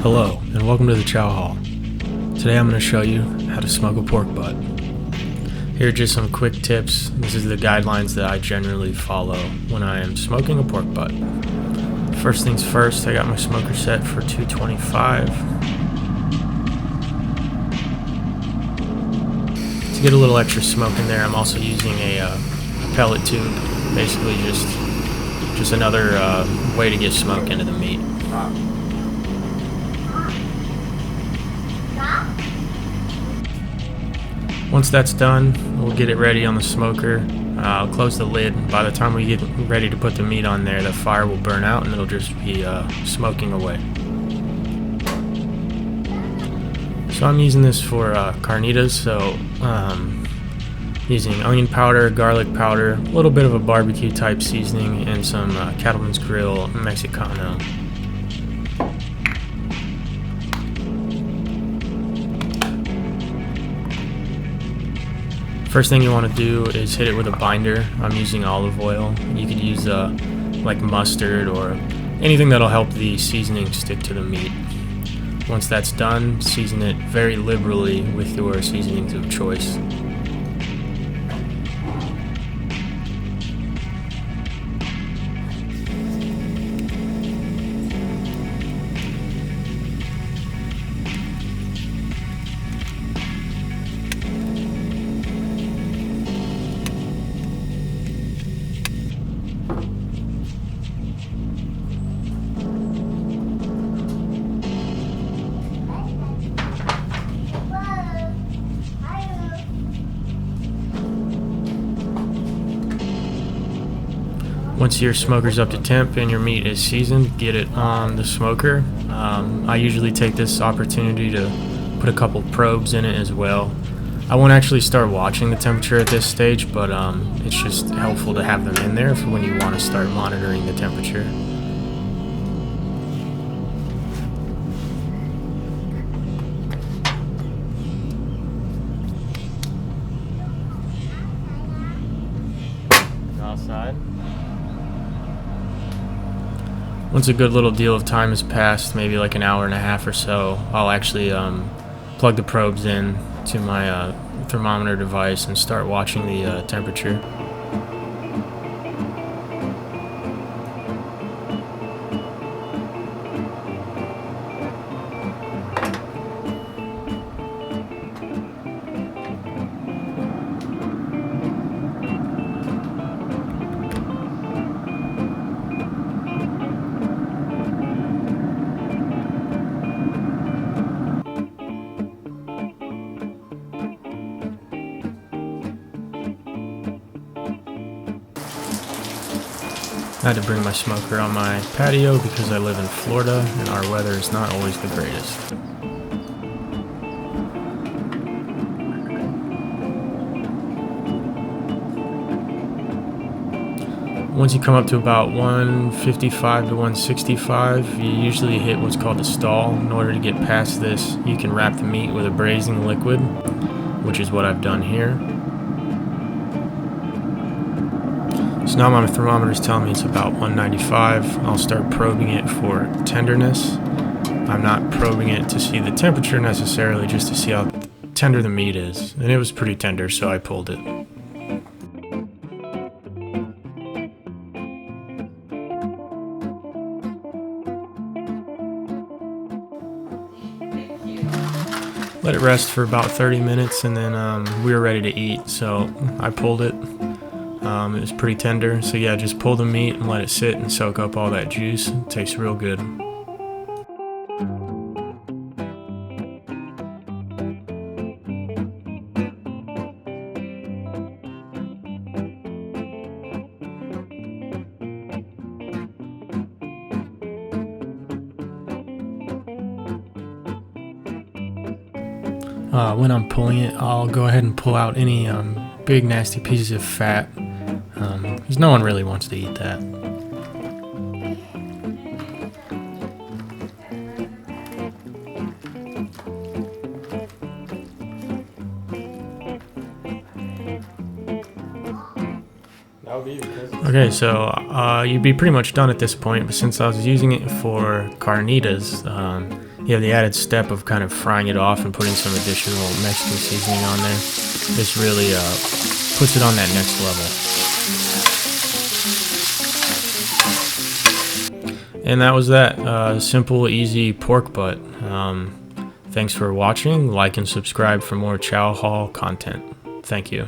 Hello, and welcome to the Chow Hall. Today I'm going to show you how to smoke a pork butt. Here are just some quick tips. This is the guidelines that I generally follow when I am smoking a pork butt. First things first, I got my smoker set for 225. To get a little extra smoke in there, I'm also using a pellet tube. Basically just another way to get smoke into the meat. Once that's done, we'll get it ready on the smoker. I'll close the lid. By the time we get ready to put the meat on there, the fire will burn out and it'll just be smoking away. So I'm using this for carnitas, so using onion powder, garlic powder, a little bit of a barbecue type seasoning, and some Cattleman's Grill Mexicano. First thing you want to do is hit it with a binder. I'm using olive oil. You could use like mustard or anything that'll help the seasoning stick to the meat. Once that's done, season it very liberally with your seasonings of choice. Once your smoker's up to temp and your meat is seasoned, get it on the smoker. I usually take this opportunity to put a couple probes in it as well. I won't actually start watching the temperature at this stage, but it's just helpful to have them in there for when you want to start monitoring the temperature. Outside. Once a good little deal of time has passed, maybe like an hour and a half or so, I'll actually plug the probes in to my thermometer device and start watching the temperature. I had to bring my smoker on my patio because I live in Florida and our weather is not always the greatest. Once you come up to about 155 to 165, you usually hit what's called a stall. In order to get past this, you can wrap the meat with a braising liquid, which is what I've done here. So now my thermometer is telling me it's about 195. I'll start probing it for tenderness. I'm not probing it to see the temperature necessarily, just to see how tender the meat is. And it was pretty tender, so I pulled it. Let it rest for about 30 minutes and then we were ready to eat, so I pulled it. It was pretty tender, so yeah, just pull the meat and let it sit and soak up all that juice. It tastes real good. When I'm pulling it, I'll go ahead and pull out any big nasty pieces of fat, because no one really wants to eat that. Okay, so You'd be pretty much done at this point, but since I was using it for carnitas, you have the added step of kind of frying it off and putting some additional Mexican seasoning on there. This really puts it on that next level. And that was that. Simple, easy pork butt. Thanks for watching. Like and subscribe for more Chow Hall content. Thank you.